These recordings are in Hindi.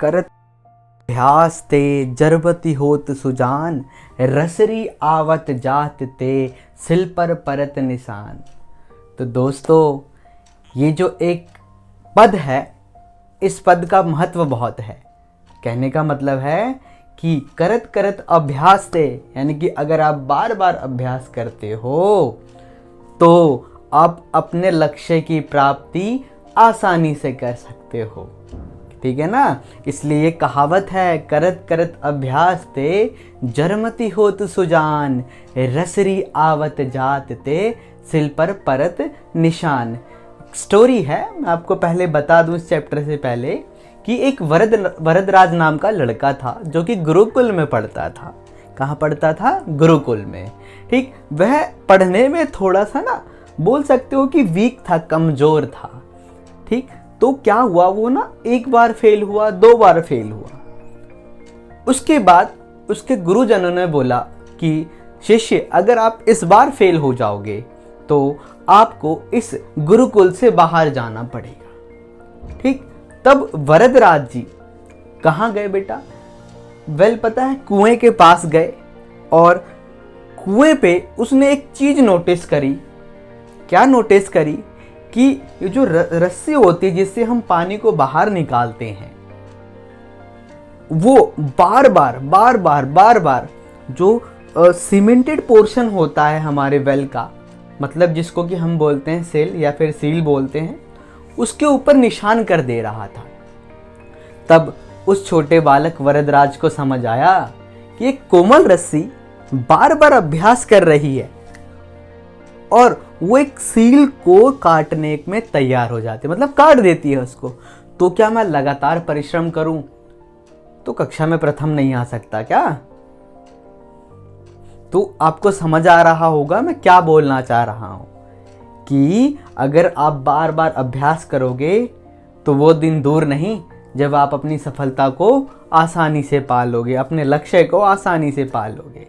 करत अभ्यास ते जरबती होत सुजान, रसरी आवत जात ते सिल पर परत निशान। तो दोस्तों, ये जो एक पद है, इस पद का महत्व बहुत है। कहने का मतलब है कि करत करत अभ्यास से, यानी कि अगर आप बार बार अभ्यास करते हो तो आप अपने लक्ष्य की प्राप्ति आसानी से कर सकते हो। ठीक है ना। इसलिए ये कहावत है, करत करत अभ्यास ते जरमती होत सुजान, रसरी आवत जात ते सिल पर परत निशान। स्टोरी है, मैं आपको पहले बता दूं इस चैप्टर से पहले, कि एक वरदराज नाम का लड़का था जो कि गुरुकुल में पढ़ता था। कहाँ पढ़ता था? गुरुकुल में। ठीक, वह पढ़ने में थोड़ा सा ना, बोल सकते हो कि वीक था, कमजोर था। ठीक, तो क्या हुआ, वो ना एक बार फेल हुआ, 2 बार फेल हुआ। उसके बाद उसके गुरुजनों ने बोला कि शिष्य, अगर आप इस बार फेल हो जाओगे तो आपको इस गुरुकुल से बाहर जाना पड़ेगा। ठीक, तब वरदराज जी कहाँ गए बेटा? पता है, कुएं के पास गए और कुएं पे उसने एक चीज नोटिस करी। क्या नोटिस करी? कि ये जो रस्सी होती है जिससे हम पानी को बाहर निकालते हैं, वो बार बार जो सीमेंटेड पोर्शन होता है हमारे वेल का, मतलब जिसको कि हम बोलते हैं सेल या फिर सील बोलते हैं, उसके ऊपर निशान कर दे रहा था। तब उस छोटे बालक वरदराज को समझ आया कि एक कोमल रस्सी बार बार अभ्यास कर रही है और वो एक सील को काटने में तैयार हो जाती है, मतलब काट देती है उसको। तो क्या मैं लगातार परिश्रम करूं तो कक्षा में प्रथम नहीं आ सकता क्या? तो आपको समझ आ रहा होगा मैं क्या बोलना चाह रहा हूं, कि अगर आप बार बार अभ्यास करोगे तो वो दिन दूर नहीं जब आप अपनी सफलता को आसानी से पा लोगे, अपने लक्ष्य को आसानी से पा लोगे।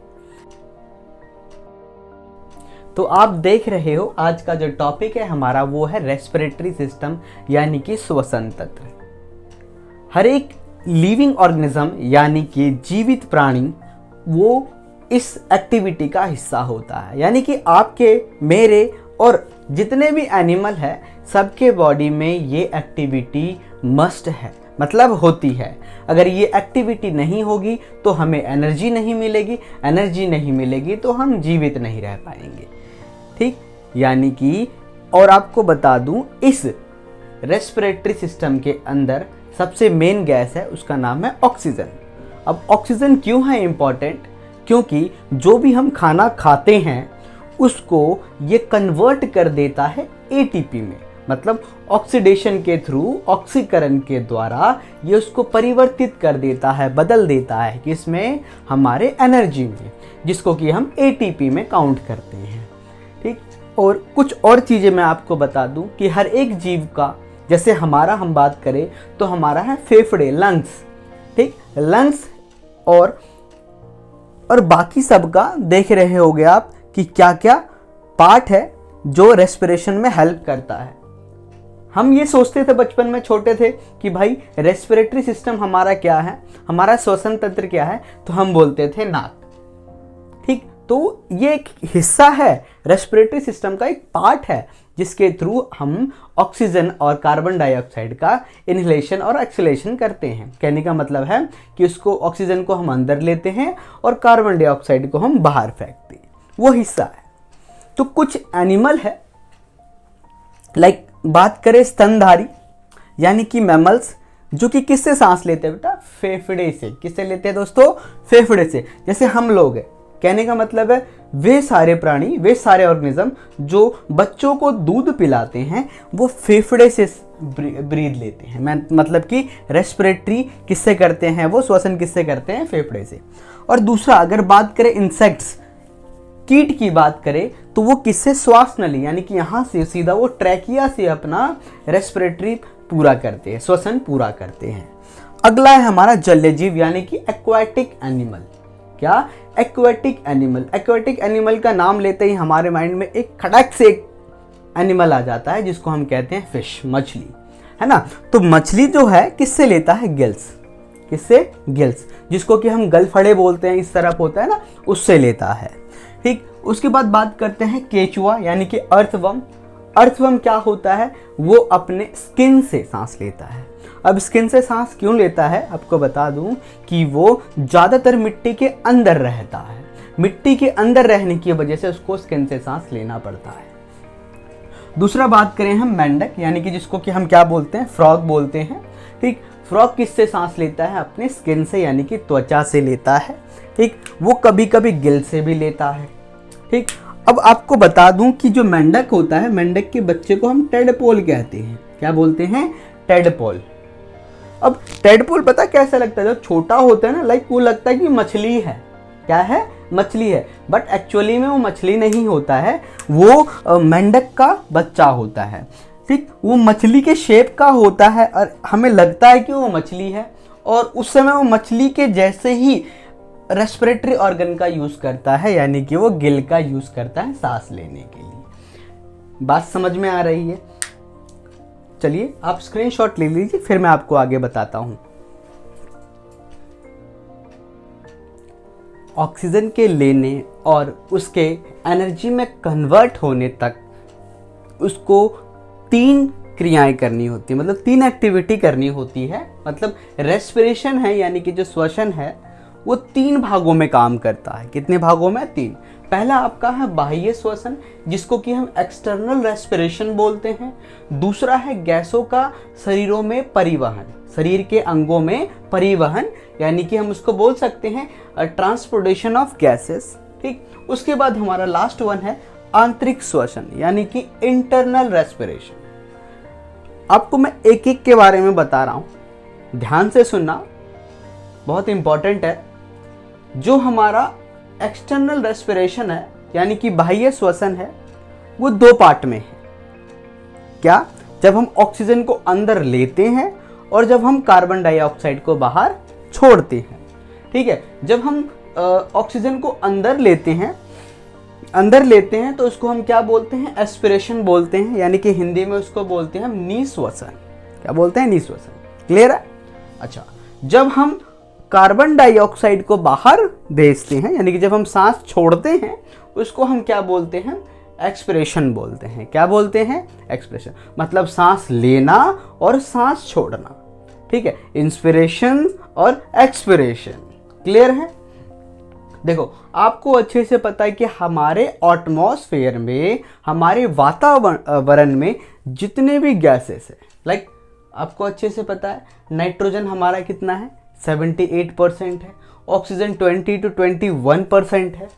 तो आप देख रहे हो आज का जो टॉपिक है हमारा, वो है रेस्पिरेटरी सिस्टम, यानी कि श्वसन तंत्र। हर एक लिविंग ऑर्गेनिज्म यानी कि जीवित प्राणी वो इस एक्टिविटी का हिस्सा होता है। यानी कि आपके, मेरे और जितने भी एनिमल है, सबके बॉडी में ये एक्टिविटी मस्ट है, मतलब होती है। अगर ये एक्टिविटी नहीं होगी तो हमें एनर्जी नहीं मिलेगी, एनर्जी नहीं मिलेगी तो हम जीवित नहीं रह पाएंगे। ठीक, यानी कि, और आपको बता दूं, इस रेस्पिरेटरी सिस्टम के अंदर सबसे मेन गैस है, उसका नाम है ऑक्सीजन। अब ऑक्सीजन क्यों है इंपॉर्टेंट? क्योंकि जो भी हम खाना खाते हैं उसको ये कन्वर्ट कर देता है एटीपी में, मतलब ऑक्सीडेशन के थ्रू, ऑक्सीकरण के द्वारा ये उसको परिवर्तित कर देता है, बदल देता है किसमें? हमारे एनर्जी में, जिसको कि हम एटीपी में काउंट करते हैं। ठीक, और कुछ और चीज़ें मैं आपको बता दूं कि हर एक जीव का, जैसे हमारा हम बात करें तो हमारा है फेफड़े, लंग्स। ठीक, लंग्स और बाकी सबका देख रहे होगे आप कि क्या क्या पार्ट है जो रेस्पिरेशन में हेल्प करता है। हम ये सोचते थे बचपन में, छोटे थे, कि भाई रेस्पिरेटरी सिस्टम हमारा क्या है, हमारा श्वसन तंत्र क्या है, तो हम बोलते थे नाक। ठीक, तो ये एक हिस्सा है, रेस्पिरेटरी सिस्टम का एक पार्ट है, जिसके थ्रू हम ऑक्सीजन और कार्बन डाइऑक्साइड का इनहेलेशन और एक्सहेलेशन करते हैं। कहने का मतलब है कि उसको, ऑक्सीजन को हम अंदर लेते हैं और कार्बन डाइऑक्साइड को हम बाहर फेंकते हैं, वो हिस्सा है। तो कुछ एनिमल है, लाइक बात करें स्तनधारी यानी कि मैमल्स, जो कि किससे सांस लेते हैं बेटा? फेफड़े से। किससे लेते हैं दोस्तों? फेफड़े से। जैसे हम लोग हैं, कहने का मतलब है वे सारे प्राणी, वे सारे ऑर्गेनिज्म जो बच्चों को दूध पिलाते हैं वो फेफड़े से ब्रीद लेते हैं। मैं मतलब कि रेस्पिरेटरी किससे करते हैं, वो श्वसन किससे करते हैं? फेफड़े से। और दूसरा, अगर बात करें इंसेक्ट्स, कीट की बात करें, तो वो किससे? श्वास नली, यानी कि यहाँ से सीधा वो ट्रैकिया से अपना रेस्पिरेटरी पूरा करते हैं, श्वसन पूरा करते हैं। अगला है हमारा जलीय जीव यानी कि एक्वाटिक एनिमल। क्या? Aquatic animal. एक्वाटिक एनिमल का नाम लेते ही हमारे माइंड में एक खड़क से एक एनिमल आ जाता है जिसको हम कहते हैं फिश, मछली, है ना। तो मछली जो है किससे लेता है? गिल्स। किससे? गिल्स, जिसको कि हम गलफड़े बोलते हैं, इस तरफ होता है ना, उससे लेता है। ठीक, उसके बाद बात करते हैं केचुआ यानी कि अर्थवर्म। अर्थवर्म क्या होता है? वो अपने स्किन से सांस लेता है। अब स्किन से सांस क्यों लेता है? आपको बता दूं कि वो ज़्यादातर मिट्टी के अंदर रहता है। मिट्टी के अंदर रहने की वजह से उसको स्किन से सांस लेना पड़ता है। दूसरा बात करें हम मेंढक यानी कि जिसको कि हम क्या बोलते हैं? फ्रॉग बोलते हैं। ठीक, फ्रॉग किससे सांस लेता है? अपने स्किन से यानी कि त्वचा से लेता है। ठीक, वो कभी कभी गिल से भी लेता है। ठीक, अब आपको बता दूं कि जो मेंढक होता है, मेंढक के बच्चे को हम टेडपोल कहते हैं। क्या बोलते हैं? टेडपोल। अब टेडपोल पता कैसा लगता है? जब छोटा होता है ना, लाइक वो लगता है कि मछली है। क्या है? मछली है, बट एक्चुअली में वो मछली नहीं होता है, वो मेंढक का बच्चा होता है। ठीक, वो मछली के शेप का होता है और हमें लगता है कि वो मछली है, और उस समय वो मछली के जैसे ही रेस्पिरेटरी ऑर्गन का यूज करता है, यानी कि वो गिल का यूज करता है सांस लेने के लिए। बात समझ में आ रही है? चलिए आप स्क्रीनशॉट ले लीजिए, फिर मैं आपको आगे बताता हूं। ऑक्सीजन के लेने और उसके एनर्जी में कन्वर्ट होने तक उसको 3 क्रियाएं करनी होती है, मतलब 3 एक्टिविटी करनी होती है। मतलब रेस्पिरेशन है यानी कि जो श्वसन है वो 3 भागों में काम करता है। कितने भागों में? 3। पहला आपका है बाह्य श्वसन, जिसको कि हम एक्सटर्नल रेस्पिरेशन बोलते हैं। दूसरा है गैसों का शरीरों में परिवहन, शरीर के अंगों में परिवहन, यानी कि हम उसको बोल सकते हैं ट्रांसपोर्टेशन ऑफ गैसेस। ठीक, उसके बाद हमारा लास्ट वन है आंतरिक श्वसन यानी कि इंटरनल रेस्पिरेशन। आपको मैं एक एक के बारे में बता रहा हूं, ध्यान से सुनना, बहुत इंपॉर्टेंट है। जो हमारा एक्सटर्नल रेस्पिरेशन है यानी कि बाह्य श्वसन है, वो 2 पार्ट में है। क्या? जब हम ऑक्सीजन को अंदर लेते हैं और जब हम कार्बन डाइऑक्साइड को बाहर छोड़ते हैं। ठीक है, जब हम ऑक्सीजन को अंदर लेते हैं तो उसको हम क्या बोलते हैं? एस्पिरेशन बोलते हैं, यानी कि हिंदी में उसको बोलते हैं हम निश्वसन। क्या बोलते हैं? निश्वसन। क्लियर है? अच्छा, जब हम कार्बन डाइऑक्साइड को बाहर भेजते हैं यानी कि जब हम सांस छोड़ते हैं, उसको हम क्या बोलते हैं? एक्सपिरेशन बोलते हैं। क्या बोलते हैं? एक्सपिरेशन। मतलब सांस लेना और सांस छोड़ना। ठीक है, इंस्पिरेशन और एक्सपिरेशन। क्लियर है? देखो, आपको अच्छे से पता है कि हमारे एटमॉस्फेयर में, हमारे वातावरण में जितने भी गैसेस है, लाइक आपको अच्छे से पता है नाइट्रोजन हमारा कितना है? 78% है, ऑक्सीजन 20 to 21% है,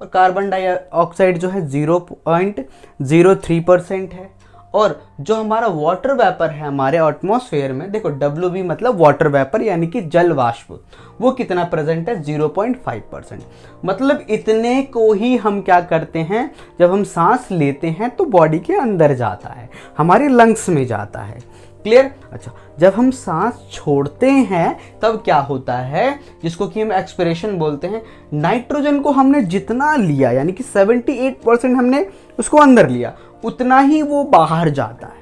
और कार्बन डाइऑक्साइड जो है 0.03% है। और जो हमारा वाटर वेपर है हमारे एटमॉस्फेयर में, देखो WB मतलब वाटर वेपर यानी कि जल वाष्प, वो कितना प्रेजेंट है? 0.5%। मतलब इतने को ही हम क्या करते हैं? जब हम सांस लेते हैं तो बॉडी के अंदर जाता है, हमारे लंग्स में जाता है। क्लियर? अच्छा, जब हम सांस छोड़ते हैं तब क्या होता है? जिसको कि हम एक्सपिरेशन बोलते हैं। नाइट्रोजन को हमने जितना लिया यानी कि 78% हमने उसको अंदर लिया, उतना ही वो बाहर जाता है।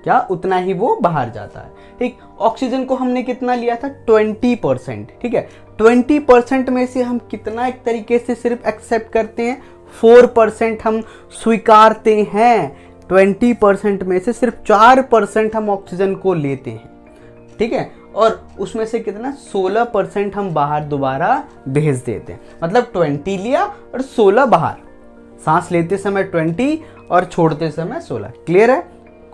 क्या? उतना ही वो बाहर जाता है। ठीक, ऑक्सीजन को हमने कितना लिया था? 20%। ठीक है, 20% में से हम कितना एक तरीके से सिर्फ एक्सेप्ट करते हैं? 4% हम स्वीकारते हैं। 20% में से सिर्फ 4% हम ऑक्सीजन को लेते हैं। ठीक है, और उसमें से कितना? 16% हम बाहर दोबारा भेज देते हैं। मतलब 20 लिया और 16 बाहर। सांस लेते समय 20 और छोड़ते समय 16। क्लियर है?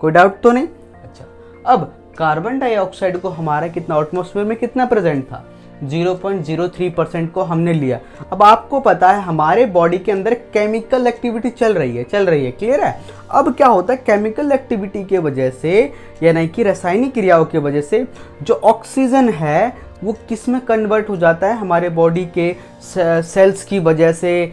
कोई डाउट तो नहीं? अच्छा, अब कार्बन डाइऑक्साइड को हमारा कितना एटमॉस्फेयर में कितना प्रेजेंट था? 0.03% को हमने लिया। अब आपको पता है हमारे बॉडी के अंदर केमिकल एक्टिविटी चल रही है। क्लियर है? अब क्या होता है? केमिकल एक्टिविटी के वजह से यानी कि रासायनिक क्रियाओं की वजह से जो ऑक्सीजन है वो किस में कन्वर्ट हो जाता है? हमारे बॉडी के सेल्स की वजह से,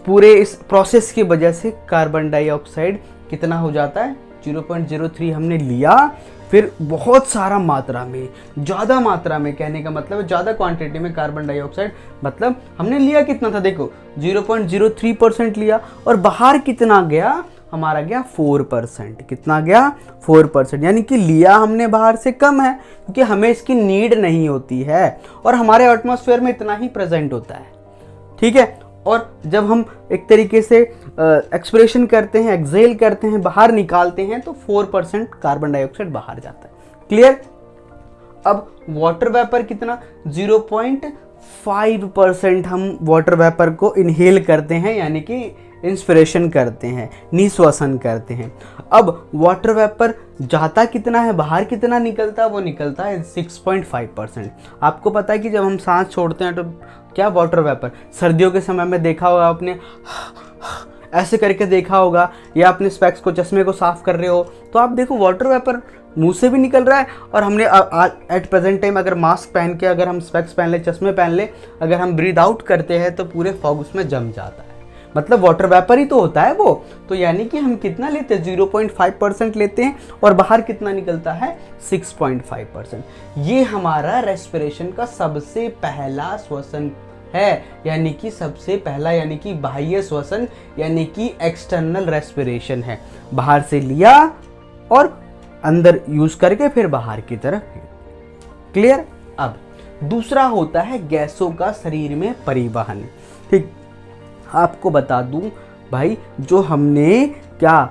पूरे इस प्रोसेस की वजह से कार्बन डाइऑक्साइड कितना हो जाता है? 0.03 हमने लिया, फिर बहुत सारा मात्रा में, ज़्यादा मात्रा में, कहने का मतलब ज़्यादा क्वांटिटी में कार्बन डाइऑक्साइड, मतलब हमने लिया कितना था? देखो 0.03% लिया और बाहर कितना गया? हमारा गया 4%। कितना गया? 4%। यानी कि लिया हमने बाहर से कम है, क्योंकि हमें इसकी नीड नहीं होती है और हमारे एटमॉस्फेयर में इतना ही प्रेजेंट होता है। ठीक है। और जब हम एक तरीके से एक्सप्रेशन करते हैं, एक्सेल करते हैं, बाहर निकालते हैं, तो 4% कार्बन डाइऑक्साइड बाहर जाता है। क्लियर? अब वाटर वेपर कितना? 0.5% हम वाटर वेपर को इनहेल करते हैं, यानी कि इंस्पिरेशन करते हैं, निश्वसन करते हैं। अब वाटर वेपर जाता कितना है, बाहर कितना निकलता है? वो निकलता है 6.5%। आपको पता है कि जब हम सांस छोड़ते हैं तो क्या वाटर वेपर, सर्दियों के समय में देखा होगा आपने, ऐसे करके देखा होगा, या अपने स्पेक्स को, चश्मे को साफ कर रहे हो तो आप देखो वाटर वेपर मुंह से भी निकल रहा है, और हमने एट प्रेजेंट टाइम अगर मास्क पहन के, अगर हम स्पेक्स पहन ले, चश्मे पहन ले, अगर हम ब्रीद आउट करते हैं तो पूरे फॉग उसमें जम जाता है। मतलब वाटर वेपर ही तो होता है वो। तो यानी कि हम कितना लेते हैं? 0.5% लेते हैं, और बाहर कितना निकलता है? 6.5%। ये हमारा रेस्पिरेशन का सबसे पहला श्वसन है, यानी कि सबसे पहला, यानी कि बाह्य श्वसन, यानी कि एक्सटर्नल रेस्पिरेशन है। बाहर से लिया और अंदर यूज करके फिर बाहर की तरफ। क्लियर? अब दूसरा होता है गैसों का शरीर में परिवहन। ठीक, आपको बता दूं भाई, जो हमने क्या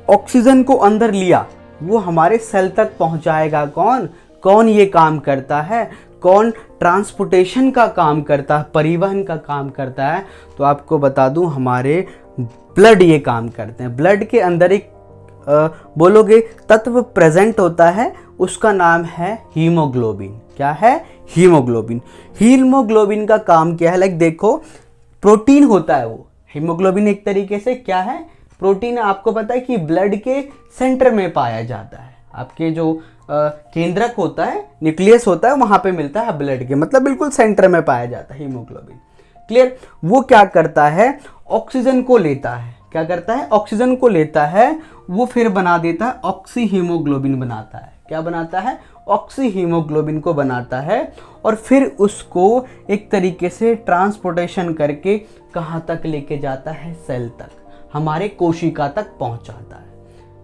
ऑक्सीजन को अंदर लिया, वो हमारे सेल तक पहुंचाएगा कौन? कौन ये काम करता है? कौन ट्रांसपोर्टेशन का काम करता है, परिवहन का काम करता है? तो आपको बता दूं, हमारे ब्लड ये काम करते हैं। ब्लड के अंदर एक बोलोगे तत्व प्रेजेंट होता है, उसका नाम है हीमोग्लोबिन। क्या है? हीमोग्लोबिन। हीमोग्लोबिन का काम क्या है? लाइक देखो, प्रोटीन होता है वो। हीमोग्लोबिन एक तरीके से क्या है? प्रोटीन। आपको पता है कि ब्लड के सेंटर में पाया जाता है। आपके जो केंद्रक होता है, न्यूक्लियस होता है, वहां पे मिलता है ब्लड के, मतलब बिल्कुल सेंटर में पाया जाता है हीमोग्लोबिन। क्लियर? वो क्या करता है? ऑक्सीजन को लेता है। क्या करता है? ऑक्सीजन को लेता है, वो फिर बना देता है ऑक्सी हीमोग्लोबिन बनाता है। क्या बनाता है? ऑक्सी हीमोग्लोबिन को बनाता है, और फिर उसको एक तरीके से ट्रांसपोर्टेशन करके कहाँ तक लेके जाता है? सेल तक, हमारे कोशिका तक पहुंचाता है।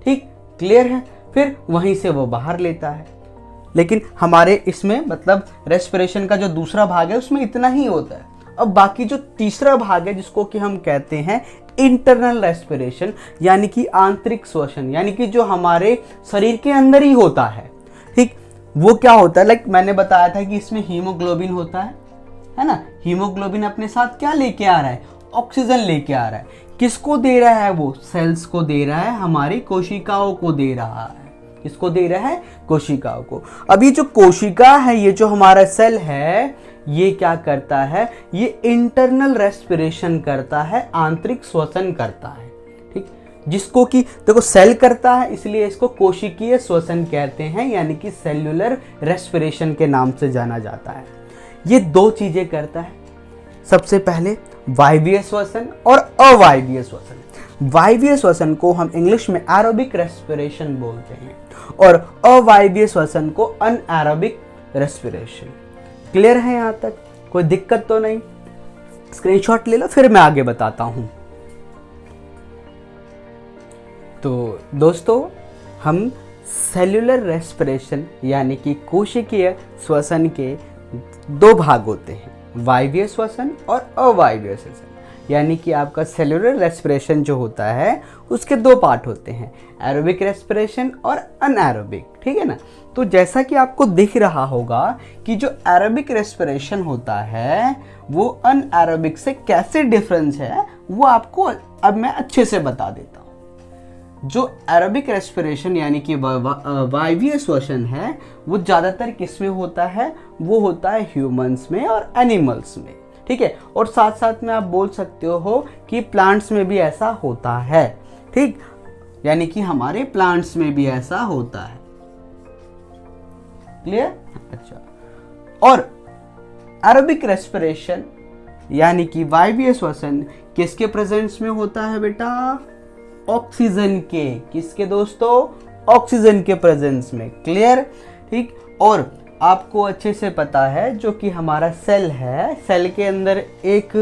ठीक, क्लियर है? फिर वहीं से वो बाहर लेता है। लेकिन हमारे इसमें मतलब रेस्पिरेशन का जो दूसरा भाग है उसमें इतना ही होता है। अब बाकी जो तीसरा भाग है, जिसको कि हम कहते हैं इंटरनल रेस्पिरेशन, यानी कि आंतरिक श्वसन, यानी कि जो हमारे शरीर के अंदर ही होता है। ठीक, वो क्या होता है? लाइक मैंने बताया था कि इसमें हीमोग्लोबिन होता है ना। हीमोग्लोबिन अपने साथ क्या लेके आ रहा है? ऑक्सीजन लेके आ रहा है। किसको दे रहा है? वो सेल्स को दे रहा है, हमारी कोशिकाओं को दे रहा है। किसको दे रहा है? कोशिकाओं को। अभी जो कोशिका है, ये जो हमारा सेल है, ये क्या करता है? ये इंटरनल रेस्पिरेशन करता है, आंतरिक श्वसन करता है। ठीक, जिसको कि देखो सेल करता है, इसलिए इसको कोशिकीय श्वसन कहते हैं, यानी कि सेल्यूलर रेस्पिरेशन के नाम से जाना जाता है। ये दो चीजें करता है। सबसे पहले वायवीय श्वसन और अवायवीय श्वसन। वायवीय श्वसन को हम इंग्लिश में एरोबिक रेस्पिरेशन बोलते हैं, और अवायवीय श्वसन को अनएरोबिक रेस्पिरेशन। क्लियर है? यहां तक कोई दिक्कत तो नहीं? स्क्रीनशॉट ले लो, फिर मैं आगे बताता हूं। तो दोस्तों, हम सेल्यूलर रेस्पिरेशन यानी कि कोशिकीय श्वसन के दो भाग होते हैं, वायवीय श्वसन और अवायवीय श्वसन। यानी कि आपका सेल्यूलर रेस्पिरेशन जो होता है उसके दो पार्ट होते हैं, एरोबिक रेस्पिरेशन और अनएरोबिक। ठीक है ना? तो जैसा कि आपको दिख रहा होगा कि जो एरोबिक रेस्पिरेशन होता है वो अनएरोबिक से कैसे डिफरेंस है, वो आपको अब मैं अच्छे से बता देता हूँ। जो एरोबिक रेस्पिरेशन यानी कि वायवीय श्वसन है, वो ज़्यादातर किस में होता है? वो होता है ह्यूमंस में और एनिमल्स में। ठीक है? और साथ साथ में आप बोल सकते हो कि प्लांट्स में भी ऐसा होता है। ठीक, यानी कि हमारे प्लांट्स में भी ऐसा होता है। क्लियर? अच्छा, और एरोबिक रेस्पिरेशन यानी कि वायवीय श्वसन किसके प्रेजेंस में होता है बेटा? ऑक्सीजन के। किसके दोस्तों? ऑक्सीजन के प्रेजेंस में। क्लियर? ठीक, और आपको अच्छे से पता है जो कि हमारा सेल है, सेल के अंदर एक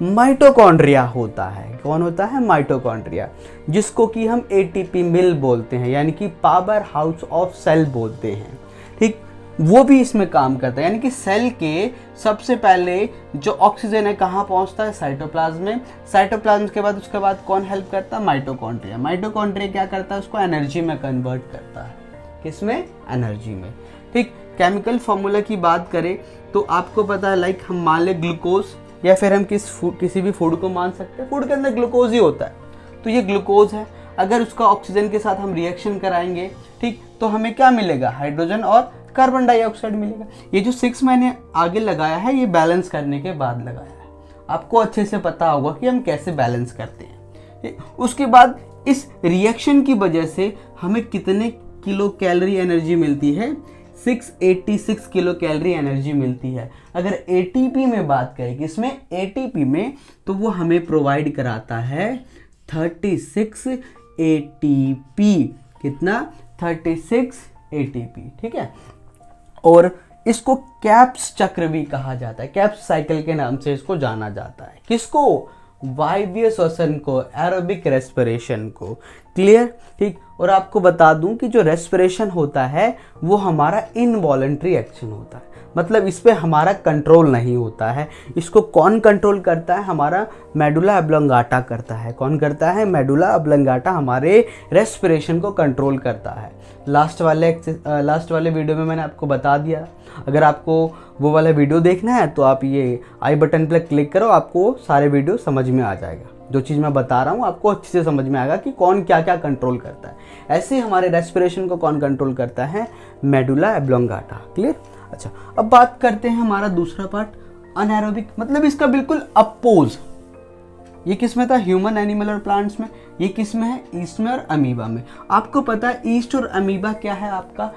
माइटोकॉन्ड्रिया होता है। कौन होता है? माइटोकॉन्ड्रिया, जिसको कि हम एटीपी मिल बोलते हैं, यानी कि पावर हाउस ऑफ सेल बोलते हैं। ठीक, वो भी इसमें काम करता है, यानी कि सेल के सबसे पहले जो ऑक्सीजन है कहाँ पहुँचता है? साइटोप्लाज्म में। साइटोप्लाज्म के बाद उसके बाद कौन हेल्प करता है? माइटोकॉन्ड्रिया। माइटोकॉन्ड्रिया क्या करता है? उसको एनर्जी में कन्वर्ट करता है। किसमें? एनर्जी में। ठीक, केमिकल फॉर्मूला की बात करें तो आपको पता है, लाइक हम मान लें ग्लूकोज, या फिर हम किसी भी फूड को मान सकते हैं, फूड के अंदर ग्लूकोज ही होता है। तो ये ग्लूकोज है, अगर उसका ऑक्सीजन के साथ हम रिएक्शन कराएंगे, ठीक, तो हमें क्या मिलेगा? हाइड्रोजन और कार्बन डाइऑक्साइड मिलेगा। ये जो 6 मैंने आगे लगाया है, ये बैलेंस करने के बाद लगाया है। आपको अच्छे से पता होगा कि हम कैसे बैलेंस करते हैं। उसके बाद इस रिएक्शन की वजह से हमें कितने किलो कैलोरी एनर्जी मिलती है? 686 किलो कैलोरी एनर्जी मिलती है। अगर एटीपी में बात करें, किसमें? एटीपी में, तो वो हमें प्रोवाइड कराता है 36 एटीपी। कितना? 36 एटीपी। ठीक है, और इसको कैप्स चक्र भी कहा जाता है, कैप्स साइकिल के नाम से इसको जाना जाता है। किसको? वायवीय श्वसन को, एरोबिक रेस्पिरेशन को। क्लियर? ठीक, और आपको बता दूं कि जो रेस्पिरेशन होता है वो हमारा इनवॉलंटरी एक्शन होता है, मतलब इस पे हमारा कंट्रोल नहीं होता है। इसको कौन कंट्रोल करता है? हमारा मेडुला ऑब्लोंगाटा करता है। कौन करता है? मेडुला ऑब्लोंगाटा हमारे रेस्पिरेशन को कंट्रोल करता है। लास्ट वाले वीडियो में मैंने आपको बता दिया। अगर आपको वो वाला वीडियो देखना है तो आप ये आई बटन पर क्लिक करो, आपको सारे वीडियो समझ में आ जाएगा। जो चीज़ मैं बता रहा हूँ आपको अच्छे से समझ में आएगा कि कौन क्या क्या कंट्रोल करता है। ऐसे हमारे रेस्पिरेशन को कौन कंट्रोल करता है? Medulla oblongata. क्लियर? अच्छा, अब बात करते हैं हमारा दूसरा पार्ट, अनएरोबिक, मतलब इसका बिल्कुल अपोज। ये किस में था? ह्यूमन, एनिमल और प्लांट्स में। ये किस में है? ईस्ट में और अमीबा में। आपको पता है ईस्ट और अमीबा क्या है? आपका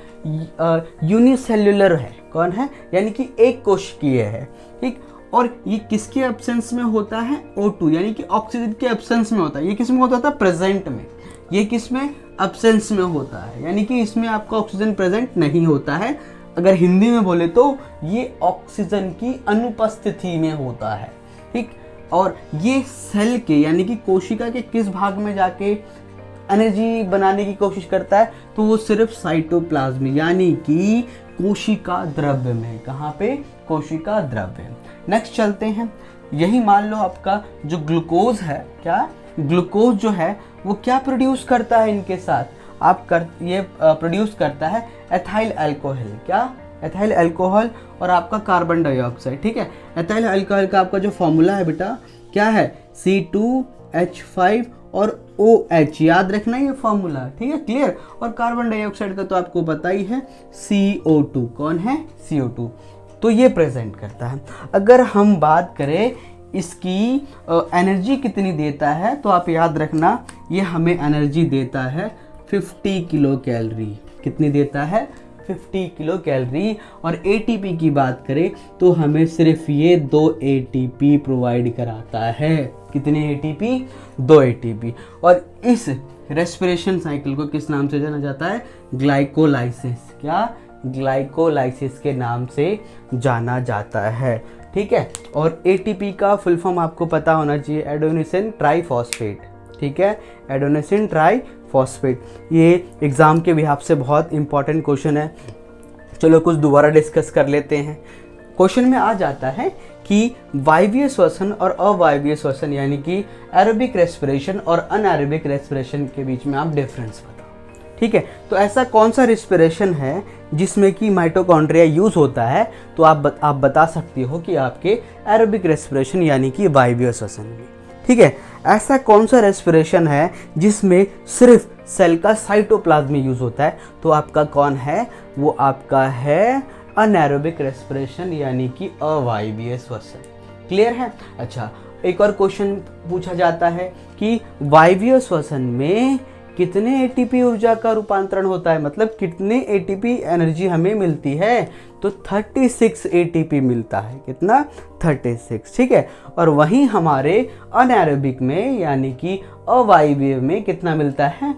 यूनिसेल्युलर है। कौन है? यानी कि एक कोशिकीय है। ठीक, और ये किसके एब्सेंस में होता है? O2, यानी कि ऑक्सीजन के एब्सेंस में होता है। ये किस में होता था? प्रेजेंट में। ये किस में? एब्सेंस में होता है, यानी कि इसमें आपका ऑक्सीजन प्रेजेंट नहीं होता है। अगर हिंदी में बोले तो ये ऑक्सीजन की अनुपस्थिति में होता है। ठीक, और ये सेल के, यानी कि कोशिका के किस भाग में जाके एनर्जी बनाने की कोशिश करता है? तो वो सिर्फ साइटोप्लाज्म, यानी कि कोशिका द्रव्य में। कहाँ पे? कोशिका द्रव्य। नेक्स्ट चलते हैं, यही मान लो आपका जो ग्लूकोज है, क्या ग्लूकोज जो है वो क्या प्रोड्यूस करता है इनके साथ? ये प्रोड्यूस करता है एथाइल अल्कोहल। क्या? एथाइल अल्कोहल और आपका कार्बन डाइऑक्साइड। ठीक है, एथाइल अल्कोहल का आपका जो फॉर्मूला है बेटा क्या है? C2H5 और OH, याद रखना ये फॉर्मूला। ठीक है, क्लियर? और कार्बन डाइऑक्साइड का तो आपको पता ही है, CO2। कौन है? CO2। तो ये प्रेजेंट करता है। अगर हम बात करें इसकी एनर्जी कितनी देता है, तो आप याद रखना ये हमें एनर्जी देता है 50 किलो कैलोरी। कितनी देता है? 50 किलो कैलोरी। और एटीपी की बात करें तो हमें सिर्फ ये 2 एटीपी प्रोवाइड कराता है। कितने एटीपी? 2 एटीपी। और इस रेस्पिरेशन साइकिल को किस नाम से जाना जाता है? ग्लाइकोलाइसिस। क्या? ग्लाइकोलाइसिस के नाम से जाना जाता है। ठीक है, और एटीपी का फुल फॉर्म आपको पता होना चाहिए, एडेनोसिन ट्राइफॉस्फेट। ठीक है, एडेनोसिन ट्राइफॉस्फेट। ये एग्जाम के बिहाफ से बहुत इंपॉर्टेंट क्वेश्चन है। चलो कुछ दोबारा डिस्कस कर लेते हैं। क्वेश्चन में आ जाता है कि वायवीय श्वसन और अवायवीय श्वसन, यानी कि एरोबिक रेस्पिरेशन और अनएरोबिक रेस्पिरेशन के बीच में आप डिफरेंस बताओ। ठीक है, तो ऐसा कौन सा रेस्पिरेशन है जिसमें कि माइटोकॉन्ड्रिया यूज होता है? तो आप बता सकते हो कि आपके एरोबिक रेस्पिरेशन, यानी कि वायवीय श्वसन में। ठीक है, ऐसा कौन सा रेस्पिरेशन है जिसमें सिर्फ सेल का साइटोप्लाज्म में यूज होता है? तो आपका कौन है? वो आपका है अनएरोबिक रेस्पिरेशन, यानी कि अवायवीय श्वसन। क्लियर है? अच्छा, एक और क्वेश्चन पूछा जाता है कि वायवीय श्वसन में कितने एटीपी ऊर्जा का रूपांतरण होता है, मतलब कितने एटीपी एनर्जी हमें मिलती है? तो 36 एटीपी मिलता है। कितना? 36। ठीक है, और वहीं हमारे अनएरोबिक में, यानी कि अवायवीय में कितना मिलता है?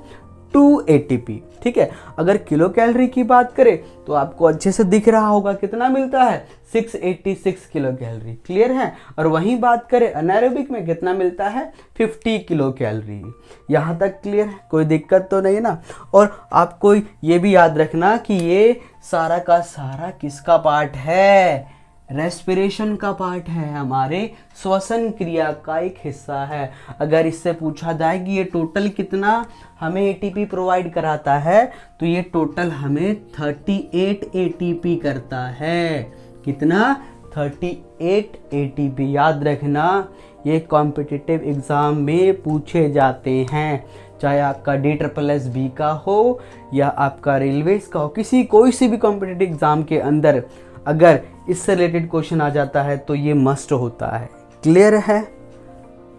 2 एटीपी। ठीक है, अगर किलो कैलोरी की बात करें तो आपको अच्छे से दिख रहा होगा कितना मिलता है, 686 किलो कैलोरी। क्लियर है। और वहीं बात करें एनारोबिक में कितना मिलता है, 50 किलो कैलोरी। यहाँ तक क्लियर है, कोई दिक्कत तो नहीं ना। और आपको ये भी याद रखना कि ये सारा का सारा किसका पार्ट है, रेस्पिरेशन का पार्ट है, हमारे श्वसन क्रिया का एक हिस्सा है। अगर इससे पूछा जाए कि ये टोटल कितना हमें एटीपी प्रोवाइड कराता है, तो ये टोटल हमें 38 एटीपी करता है। कितना, 38 एटीपी। याद रखना, ये कॉम्पिटिटिव एग्ज़ाम में पूछे जाते हैं, चाहे आपका DSSB का हो या आपका रेलवेज का हो, कोई सी भी कॉम्पिटिटिव एग्ज़ाम के अंदर अगर इससे रिलेटेड क्वेश्चन आ जाता है तो ये मस्ट होता है। क्लियर है।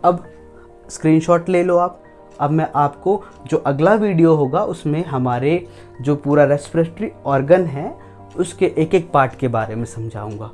अब स्क्रीनशॉट ले लो आप। अब मैं आपको जो अगला वीडियो होगा उसमें हमारे जो पूरा रेस्पिरेटरी ऑर्गन है उसके एक एक पार्ट के बारे में समझाऊंगा।